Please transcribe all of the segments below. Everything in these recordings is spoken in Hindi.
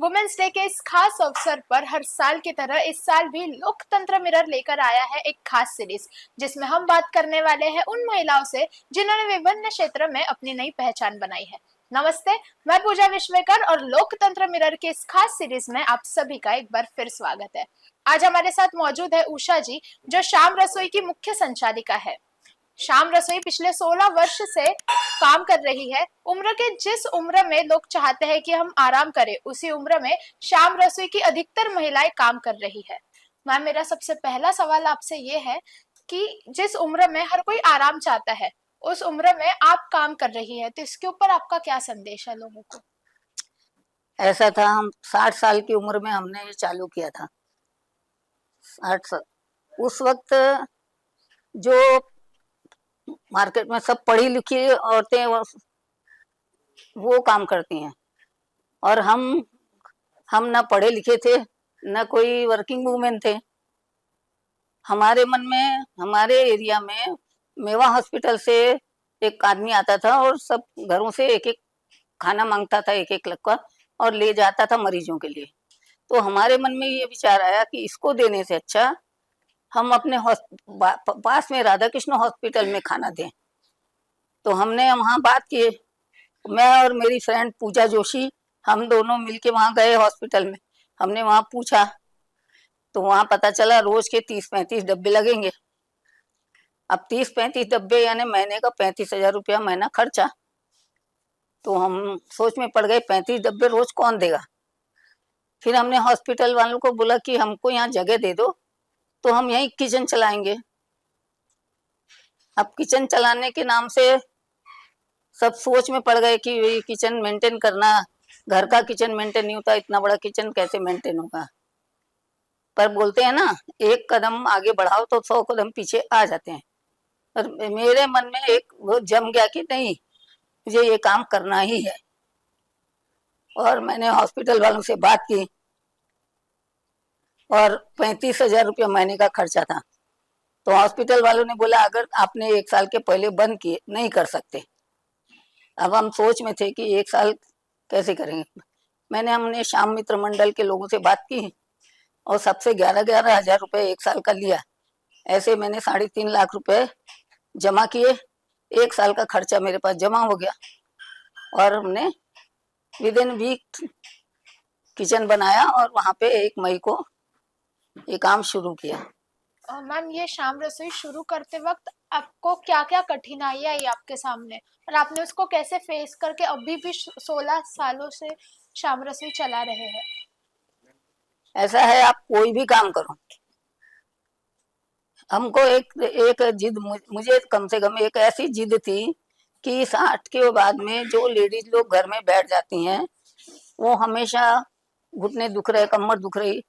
वुमेन्स डे के इस खास अवसर पर हर साल की तरह इस साल भी लोकतंत्र मिरर लेकर आया है एक खास सीरीज, जिसमें हम बात करने वाले हैं उन महिलाओं से जिन्होंने विभिन्न क्षेत्र में अपनी नई पहचान बनाई है। नमस्ते, मैं पूजा विश्वेकर और लोकतंत्र मिरर के इस खास सीरीज में आप सभी का एक बार फिर स्वागत है। आज हमारे साथ मौजूद है उषा जी, जो शाम रसोई की मुख्य संचालिका है। शाम रसोई पिछले 16 वर्ष से काम कर रही है। उम्र के जिस उम्र में लोग चाहते हैं कि हम आराम करें, उसी उम्र में शाम रसोई की अधिकतर महिलाएं काम कर रही है। मैम, मेरा सबसे पहला सवाल आपसे ये है कि जिस उम्र में हर कोई आराम चाहता है, उस उम्र में आप काम कर रही है, तो इसके ऊपर आपका क्या संदेश है लोगों को? ऐसा था, हम 60 साल की उम्र में हमने ये चालू किया था। 60 साल उस वक्त जो मार्केट में सब पढ़ी लिखी औरतें वो काम करती हैं, और हम ना पढ़े लिखे थे, ना कोई वर्किंग वूमेन थे। हमारे मन में, हमारे एरिया में मेवा हॉस्पिटल से एक आदमी आता था और सब घरों से एक एक खाना मांगता था, एक एक लक्का, और ले जाता था मरीजों के लिए। तो हमारे मन में ये विचार आया कि इसको देने से अच्छा हम अपने पास में राधा कृष्ण हॉस्पिटल में खाना दें। तो हमने वहाँ बात की, मैं और मेरी फ्रेंड पूजा जोशी, हम दोनों मिलके वहाँ गए हॉस्पिटल में। हमने वहाँ पूछा तो वहाँ पता चला रोज के 30-35 डब्बे लगेंगे। अब 30-35 डब्बे यानी महीने का 35,000 रुपया महीना खर्चा। तो हम सोच में पड़ गए, 35 डब्बे रोज कौन देगा। फिर हमने हॉस्पिटल वालों को बोला कि हमको यहाँ जगह दे दो, तो हम यहीं किचन चलाएंगे। अब किचन चलाने के नाम से सब सोच में पड़ गए कि किचन मेंटेन करना, घर का किचन मेंटेन नहीं होता, इतना बड़ा किचन कैसे मेंटेन होगा। पर बोलते हैं ना, एक कदम आगे बढ़ाओ तो 100 कदम पीछे आ जाते हैं। और मेरे मन में एक वो जम गया कि नहीं, मुझे ये काम करना ही है। और मैंने हॉस्पिटल वालों से बात की और 35,000 रुपया महीने का खर्चा था। तो हॉस्पिटल वालों ने बोला अगर आपने 1 साल के पहले बंद किए, नहीं कर सकते। अब हम सोच में थे कि 1 साल कैसे करेंगे। हमने शाम मित्र मंडल के लोगों से बात की और सबसे 11-11 हजार रुपये 1 साल का लिया। ऐसे मैंने 3.5 लाख रुपए जमा किए। 1 साल का खर्चा मेरे पास जमा हो गया और हमने विद इन वीक किचन बनाया और वहां पे 1 मई को ये काम शुरू किया। मैम, ये शाम रसोई शुरू करते वक्त आपको क्या क्या कठिनाई आई आपके सामने, और आपने उसको कैसे फेस करके अभी भी 16 सालों से शाम रसोई चला रहे हैं? ऐसा है, आप कोई भी काम करो, हमको एक जिद, मुझे कम से कम एक ऐसी जिद थी कि 60 के बाद में जो लेडीज लोग घर में बैठ जाती हैं, वो हमेशा घुटने दुख रहे, कमर दुख रही,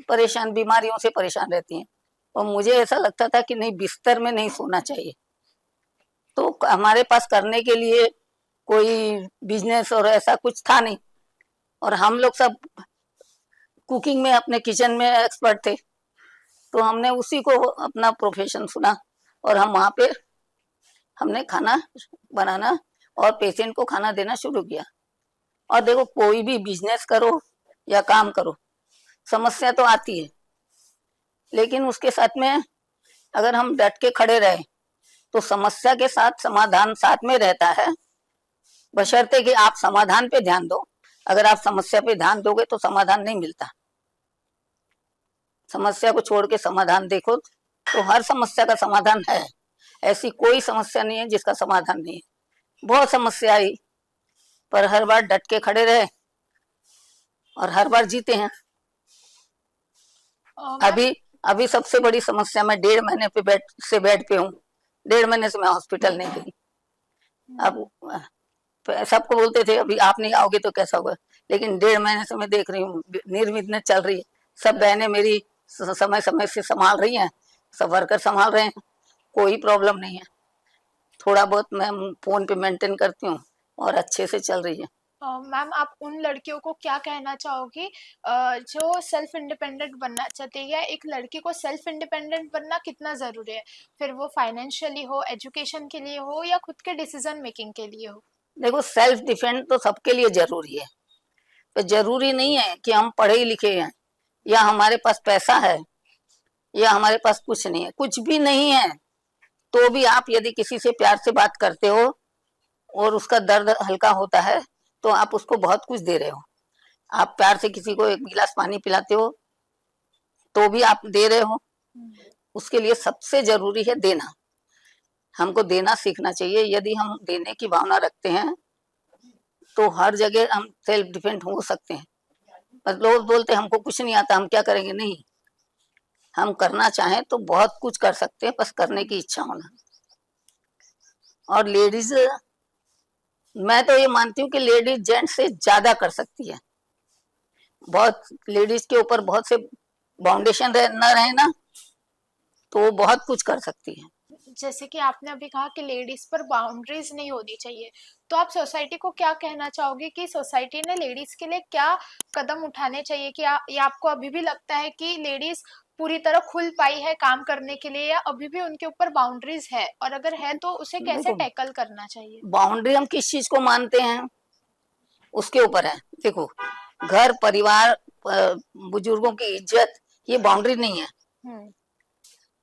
परेशान, बीमारियों से परेशान रहती हैं। और मुझे ऐसा लगता था कि नहीं, बिस्तर में नहीं सोना चाहिए। तो हमारे पास करने के लिए कोई बिजनेस और ऐसा कुछ था नहीं, और हम लोग सब कुकिंग में अपने किचन में एक्सपर्ट थे। तो हमने उसी को अपना प्रोफेशन सुना और हम वहाँ पे हमने खाना बनाना और पेशेंट को खाना देना शुरू किया। और देखो, कोई भी बिजनेस करो या काम करो, समस्या तो आती है, लेकिन उसके साथ में अगर हम डट के खड़े रहे तो समस्या के साथ समाधान साथ में रहता है, बशर्ते कि आप समाधान पे ध्यान दो। अगर आप समस्या पे ध्यान दोगे तो समाधान नहीं मिलता। समस्या को छोड़ के समाधान देखो तो हर समस्या का समाधान है। ऐसी कोई समस्या नहीं है जिसका समाधान नहीं है। बहुत समस्या आई, पर हर बार डट के खड़े रहे और हर बार जीते हैं। अभी अभी सबसे बड़ी समस्या, मैं 1.5 महीने पे बेड पे हूँ। 1.5 महीने से मैं हॉस्पिटल नहीं गई। अब सबको बोलते थे अभी आप नहीं आओगे तो कैसा होगा, लेकिन 1.5 महीने से मैं देख रही हूँ निर्विघ्न चल रही है। सब बहनें मेरी समय समय से संभाल रही हैं, सब वर्कर संभाल रहे हैं, कोई प्रॉब्लम नहीं है। थोड़ा बहुत मैं फोन पे मेंटेन करती हूँ और अच्छे से चल रही है। मैम, आप उन लड़कियों को क्या कहना चाहोगी जो सेल्फ इंडिपेंडेंट बनना चाहती है? एक लड़की को सेल्फ इंडिपेंडेंट बनना कितना जरूरी है, फिर वो फाइनेंशियली हो, एजुकेशन के लिए हो, या खुद के डिसीजन मेकिंग के लिए हो? देखो, सेल्फ डिफेंस तो सबके लिए जरूरी है, तो जरूरी नहीं है कि हम पढ़े लिखे हैं या हमारे पास पैसा है या हमारे पास कुछ नहीं है, कुछ भी नहीं है तो भी आप यदि किसी से प्यार से बात करते हो और उसका दर्द हल्का होता है तो आप उसको बहुत कुछ दे रहे हो। आप प्यार से किसी को एक गिलास पानी पिलाते हो तो भी आप दे रहे हो। उसके लिए सबसे जरूरी है देना। हमको देना सीखना चाहिए। यदि हम देने की भावना रखते हैं तो हर जगह हम सेल्फ डिपेंड हो सकते हैं। पर लोग बोलते हैं हमको कुछ नहीं आता, हम क्या करेंगे। नहीं, हम करना चाहें तो बहुत कुछ कर सकते हैं, बस करने की इच्छा होना। और लेडीज, मैं तो ये मानती हूँ कि लेडीज जेंट्स से ज्यादा कर सकती है। बहुत लेडीज के ऊपर बहुत से बाउंडेशन न रहे ना तो वो बहुत कुछ कर सकती है। जैसे कि आपने अभी कहा कि लेडीज पर बाउंड्रीज नहीं होनी चाहिए, तो आप सोसाइटी को क्या कहना चाहोगे कि सोसाइटी ने लेडीज के लिए क्या कदम उठाने चाहिए? कि या आपको अभी भी लगता है कि लेडीज पूरी तरह खुल पाई है काम करने के लिए, या अभी भी उनके ऊपर बाउंड्रीज है, और अगर है तो उसे कैसे देखो, टैकल करना चाहिए? बाउंड्री हम किस चीज को मानते हैं उसके ऊपर है। देखो, घर परिवार बुजुर्गों की इज्जत, ये बाउंड्री नहीं है।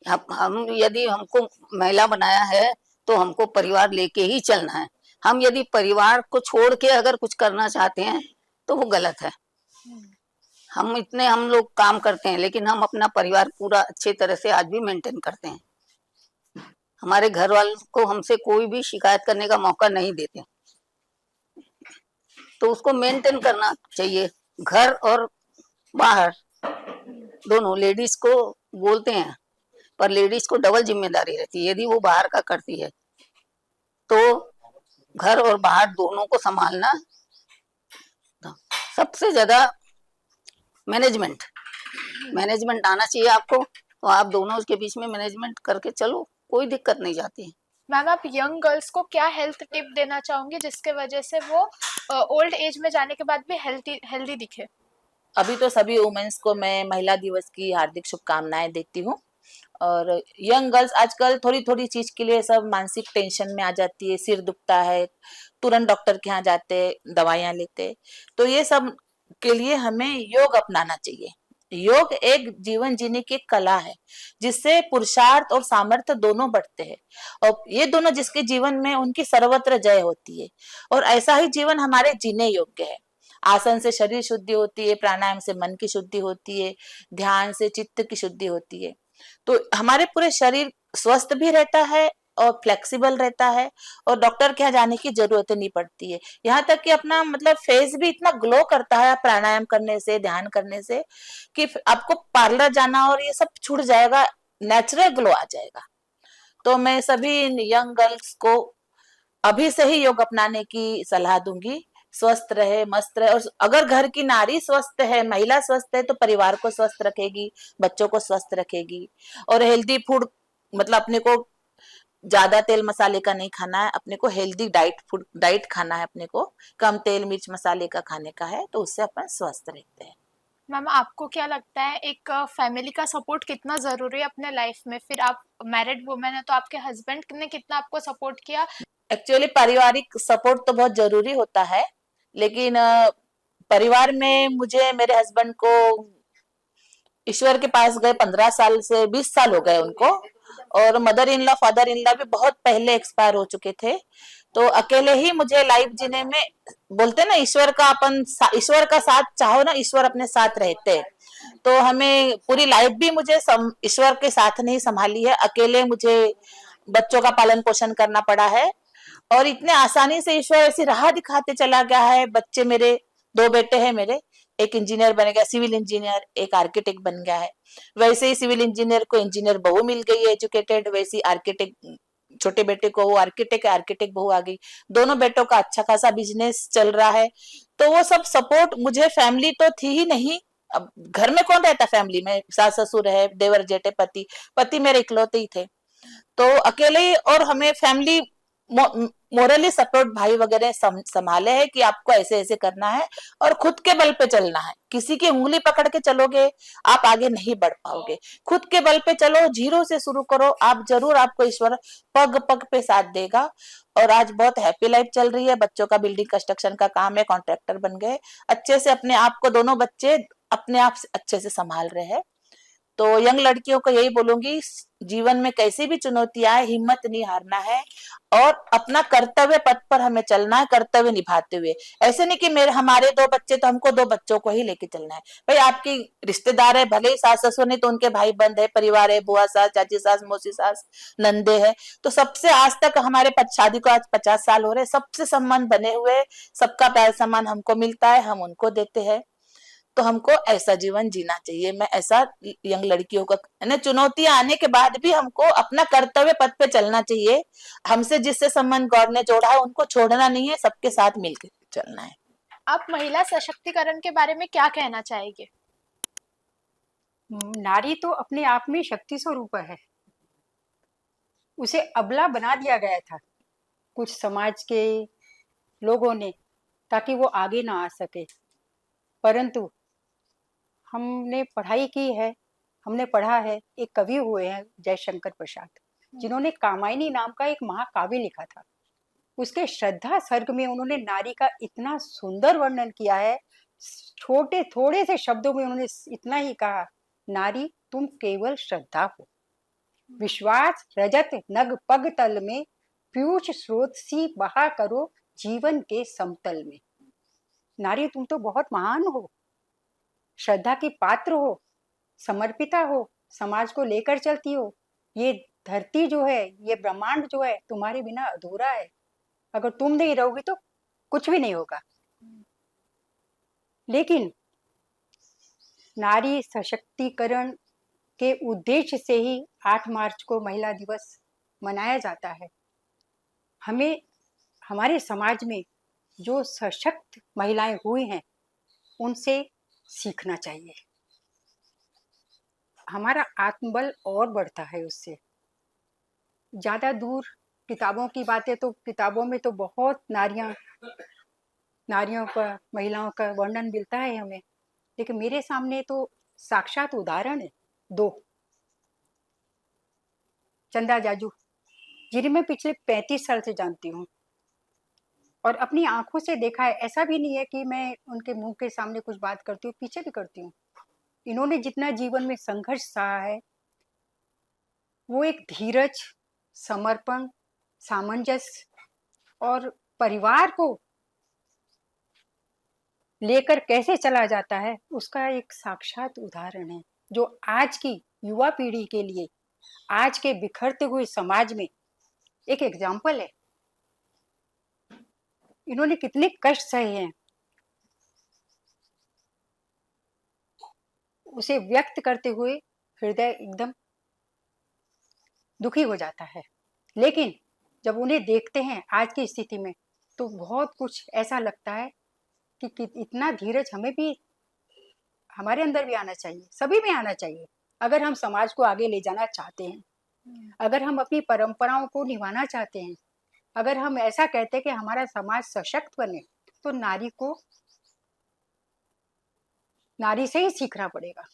हम यदि हमको महिला बनाया है तो हमको परिवार लेके ही चलना है। हम यदि परिवार को छोड़ के अगर कुछ करना चाहते हैं तो वो गलत है। हम लोग काम करते हैं लेकिन हम अपना परिवार पूरा अच्छे तरह से आज भी मेंटेन करते हैं। हमारे घर वालों को हमसे कोई भी शिकायत करने का मौका नहीं देते, तो उसको मेंटेन करना चाहिए। घर और बाहर दोनों लेडीज को बोलते हैं, पर लेडीज को डबल जिम्मेदारी रहती है। यदि वो बाहर का करती है तो घर और बाहर दोनों को संभालना। सबसे ज्यादा मैनेजमेंट आना चाहिए आपको, तो आप दोनों के बीच में मैनेजमेंट करके चलो, कोई दिक्कत नहीं जाती है। मैम, आप यंग गर्ल्स को क्या हेल्थ टिप देना चाहोगे जिसके वजह से वो ओल्ड एज में जाने के बाद भी हेल्थी हेल्दी दिखे? अभी तो सभी वुमेन्स को मैं महिला दिवस की हार्दिक शुभकामनाएं देती हूँ। और यंग गर्ल्स आजकल थोड़ी थोड़ी चीज के लिए सब मानसिक टेंशन में आ जाती है। सिर दुखता है, तुरंत डॉक्टर के यहाँ जाते, दवाइयां लेते। तो ये सब के लिए हमें योग अपनाना चाहिए। योग एक जीवन जीने की कला है जिससे पुरुषार्थ और सामर्थ्य दोनों बढ़ते हैं, और ये दोनों जिसके जीवन में उनकी सर्वत्र जय होती है। और ऐसा ही जीवन हमारे जीने योग्य है। आसन से शरीर शुद्धि होती है, प्राणायाम से मन की शुद्धि होती है, ध्यान से चित्त की शुद्धि होती है। तो हमारे पूरे शरीर स्वस्थ भी रहता है और फ्लेक्सिबल रहता है, और डॉक्टर के यहाँ जाने की जरूरत नहीं पड़ती है। यहाँ तक कि अपना मतलब फेस भी इतना ग्लो करता है प्राणायाम करने से, ध्यान करने से, कि आपको पार्लर जाना और ये सब छूट जाएगा, नेचुरल ग्लो आ जाएगा। तो मैं सभी यंग गर्ल्स को अभी से ही योग अपनाने की सलाह दूंगी। स्वस्थ रहे, मस्त रहे। और अगर घर की नारी स्वस्थ है, महिला स्वस्थ है, तो परिवार को स्वस्थ रखेगी, बच्चों को स्वस्थ रखेगी। और हेल्दी फूड, मतलब अपने को ज्यादा तेल मसाले का नहीं खाना है, अपने को हेल्दी डाइट खाना है, अपने को कम तेल मिर्च मसाले का खाने का है, तो उससे अपन स्वस्थ रहते हैं। मैम, आपको क्या लगता है एक फैमिली का सपोर्ट कितना जरूरी है अपने लाइफ में? फिर आप मैरिड वुमेन है तो आपके हस्बैंड ने कितना आपको सपोर्ट किया? एक्चुअली पारिवारिक सपोर्ट तो बहुत जरूरी होता है, लेकिन परिवार में मुझे मेरे हस्बैंड को ईश्वर के पास गए 15 साल से 20 साल हो गए उनको। और mother in law father in law भी बहुत पहले एक्सपायर हो चुके थे। तो अकेले ही मुझे लाइफ जीने में, बोलते ना ईश्वर का साथ चाहो ना, ईश्वर अपने साथ रहते। तो हमें पूरी लाइफ भी मुझे ईश्वर के साथ नहीं संभाली है, अकेले मुझे बच्चों का पालन पोषण करना पड़ा है। और इतने आसानी से ईश्वर ऐसी राह दिखाते चला गया है। बच्चे मेरे 2 बेटे हैं मेरे, एक इंजीनियर बन गया, सिविल इंजीनियर, एक आर्किटेक्ट बन गया है। वैसे ही सिविल इंजीनियर को इंजीनियर बहू मिल गई है एजुकेटेड, वैसी आर्किटेक्ट छोटे बेटे को वो आर्किटेक्ट बहू आ गई। दोनों बेटों का अच्छा खासा बिजनेस चल रहा है। तो वो सब सपोर्ट, मुझे फैमिली तो थी ही नहीं। अब घर में कौन रहता फैमिली में, सास ससुर है, देवर जेठे, पति मेरे इकलौते ही थे। तो अकेले ही, और हमें फैमिली मोरली सपोर्ट भाई वगैरह संभाले है कि आपको ऐसे ऐसे करना है और खुद के बल पे चलना है। किसी की उंगली पकड़ के चलोगे आप आगे नहीं बढ़ पाओगे। खुद के बल पे चलो, जीरो से शुरू करो, आप जरूर, आपको ईश्वर पग पग पे साथ देगा। और आज बहुत हैप्पी लाइफ चल रही है। बच्चों का बिल्डिंग कंस्ट्रक्शन का काम है, कॉन्ट्रैक्टर बन गए, अच्छे से अपने आप को, दोनों बच्चे अपने आप से अच्छे से संभाल रहे हैं। तो यंग लड़कियों को यही बोलूंगी, जीवन में कैसी भी चुनौतियां आए, हिम्मत नहीं हारना है और अपना कर्तव्य पथ पर हमें चलना है, कर्तव्य निभाते हुए। ऐसे नहीं कि मेरे हमारे 2 बच्चे तो हमको 2 बच्चों को ही लेके चलना है। भाई आपकी रिश्तेदार है, भले ही सास ससुर नहीं तो उनके भाई बंद है, परिवार है, बुआ सास, चाची सास, मौसी सास, नंदे है, तो सबसे आज तक हमारे शादी को आज 50 साल हो रहे, सबसे संबंध बने हुए, सबका प्यार सम्मान हमको मिलता है, हम उनको देते हैं। तो हमको ऐसा जीवन जीना चाहिए। मैं ऐसा यंग लड़कियों का ना, चुनौतियां आने के बाद भी हमको अपना कर्तव्य पथ पे चलना चाहिए। हमसे जिससे संबंध गॉड ने जोड़ा है उनको छोड़ना नहीं है, सबके साथ मिलकर चलना है। आप महिला सशक्तिकरण के बारे में क्या कहना चाहेंगे? नारी तो अपने आप में शक्ति स्वरूप है। उसे अबला बना दिया गया था कुछ समाज के लोगों ने, ताकि वो आगे ना आ सके। परंतु हमने पढ़ाई की है, हमने पढ़ा है, एक कवि हुए हैं जयशंकर प्रसाद, जिन्होंने कामायनी नाम का एक महाकाव्य लिखा था। उसके श्रद्धा सर्ग में उन्होंने नारी का इतना सुंदर वर्णन किया है। छोटे थोड़े से शब्दों में उन्होंने इतना ही कहा, नारी तुम केवल श्रद्धा हो, विश्वास रजत नग पग तल में, पीयूष स्रोत सी बहा करो जीवन के समतल में। नारी तुम तो बहुत महान हो, श्रद्धा की पात्र हो, समर्पिता हो, समाज को लेकर चलती हो। ये धरती जो है, ये ब्रह्मांड जो है, तुम्हारे बिना अधूरा है। अगर तुम नहीं रहोगी तो कुछ भी नहीं होगा। लेकिन नारी सशक्तिकरण के उद्देश्य से ही 8 मार्च को महिला दिवस मनाया जाता है। हमें हमारे समाज में जो सशक्त महिलाएं हुई हैं उनसे सीखना चाहिए। हमारा आत्मबल और बढ़ता है उससे। ज्यादा दूर किताबों की बातें, तो किताबों में तो बहुत नारियों का, महिलाओं का वर्णन मिलता है हमें, लेकिन मेरे सामने तो साक्षात उदाहरण है 2। चंदा जाजू, जिन्हें मैं पिछले 35 साल से जानती हूँ और अपनी आंखों से देखा है। ऐसा भी नहीं है कि मैं उनके मुंह के सामने कुछ बात करती हूँ, पीछे भी करती हूँ। इन्होंने जितना जीवन में संघर्ष सहा है, वो एक धीरज, समर्पण, सामंजस्य और परिवार को लेकर कैसे चला जाता है, उसका एक साक्षात उदाहरण है, जो आज की युवा पीढ़ी के लिए, आज के बिखरते हुए समाज में एक एग्जाम्पल है। इन्होंने कितने कष्ट सहे हैं, उसे व्यक्त करते हुए हृदय एकदम दुखी हो जाता है। लेकिन जब उन्हें देखते हैं आज की स्थिति में, तो बहुत कुछ ऐसा लगता है कि इतना धीरज हमें भी, हमारे अंदर भी आना चाहिए, सभी में आना चाहिए। अगर हम समाज को आगे ले जाना चाहते हैं, अगर हम अपनी परंपराओं को निभाना चाहते हैं, अगर हम ऐसा कहते हैं कि हमारा समाज सशक्त बने, तो नारी से ही सीखना पड़ेगा।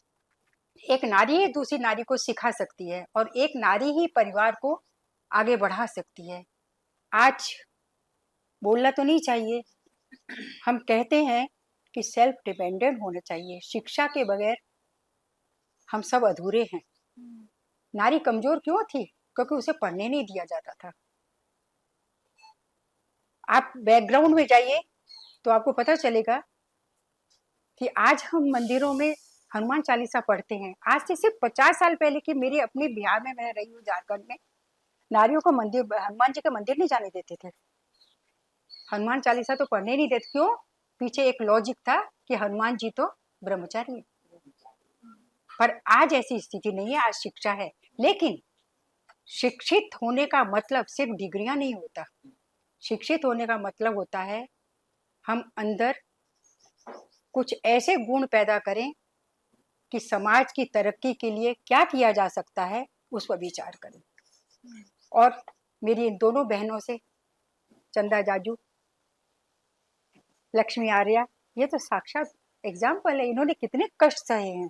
एक नारी ही दूसरी नारी को सिखा सकती है और एक नारी ही परिवार को आगे बढ़ा सकती है। आज बोलना तो नहीं चाहिए, हम कहते हैं कि सेल्फ डिपेंडेंट होना चाहिए। शिक्षा के बगैर हम सब अधूरे हैं। नारी कमजोर क्यों थी? क्योंकि उसे पढ़ने नहीं दिया जाता था। आप बैकग्राउंड में जाइए तो आपको पता चलेगा कि आज हम मंदिरों में हनुमान चालीसा पढ़ते हैं। आज से सिर्फ 50 साल पहले की मेरी अपने बिहार में, मैं रही हूँ झारखंड में, नारियों को मंदिर, हनुमान जी का मंदिर नहीं जाने देते थे। हनुमान चालीसा तो पढ़ने नहीं देते। क्यों? पीछे एक लॉजिक था कि हनुमान जी तो ब्रह्मचारी है। पर आज ऐसी स्थिति नहीं है, आज शिक्षा है। लेकिन शिक्षित होने का मतलब सिर्फ डिग्रियां नहीं होता। शिक्षित होने का मतलब होता है हम अंदर कुछ ऐसे गुण पैदा करें कि समाज की तरक्की के लिए क्या किया जा सकता है, उस पर विचार करें। और मेरी इन दोनों बहनों से चंदा जाजू, लक्ष्मी आर्या, ये तो साक्षात एग्जाम्पल है। इन्होंने कितने कष्ट सहे हैं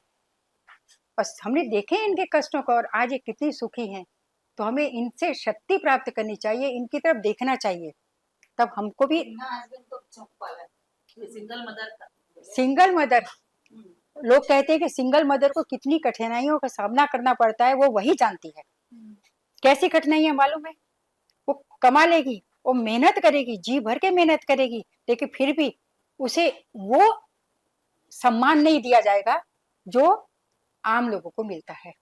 और हमने देखे हैं इनके कष्टों को, और आज ये कितनी सुखी हैं। तो हमें इनसे शक्ति प्राप्त करनी चाहिए, इनकी तरफ देखना चाहिए, तब हमको भी। सिंगल मदर, लोग कहते हैं कि सिंगल मदर को कितनी कठिनाइयों का सामना करना पड़ता है, वो वही जानती है। कैसी कठिनाइयां मालूम है? वो कमा लेगी, वो मेहनत करेगी, जी भर के मेहनत करेगी, लेकिन फिर भी उसे वो सम्मान नहीं दिया जाएगा जो आम लोगों को मिलता है।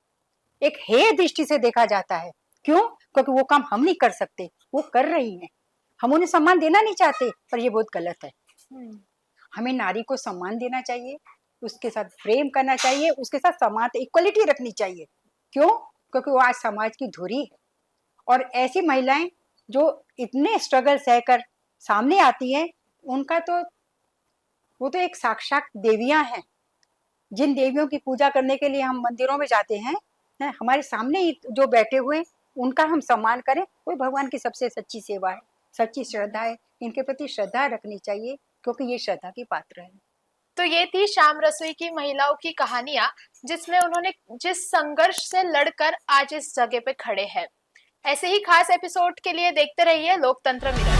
एक हेय दृष्टि से देखा जाता है। क्यों? क्योंकि वो काम हम नहीं कर सकते, वो कर रही हैं। हम उन्हें सम्मान देना नहीं चाहते, पर ये बहुत गलत है। हमें नारी को सम्मान देना चाहिए, उसके साथ प्रेम करना चाहिए, उसके साथ समाज इक्वलिटी रखनी चाहिए। क्यों? क्योंकि वो आज समाज की धुरी है। और ऐसी महिलाएं जो इतने स्ट्रगल सहकर सामने आती हैं, उनका तो वो तो एक साक्षात देवियां हैं। जिन देवियों की पूजा करने के लिए हम मंदिरों में जाते हैं, हमारे सामने ही जो बैठे हुए, उनका हम सम्मान करें, वो भगवान की सबसे सच्ची सेवा है, सच्ची श्रद्धा है। इनके प्रति श्रद्धा रखनी चाहिए, क्योंकि ये श्रद्धा की पात्र है। तो ये थी शाम रसोई की महिलाओं की कहानियां, जिसमें उन्होंने जिस संघर्ष से लड़कर आज इस जगह पे खड़े हैं। ऐसे ही खास एपिसोड के लिए देखते रहिए लोकतंत्र मिरर।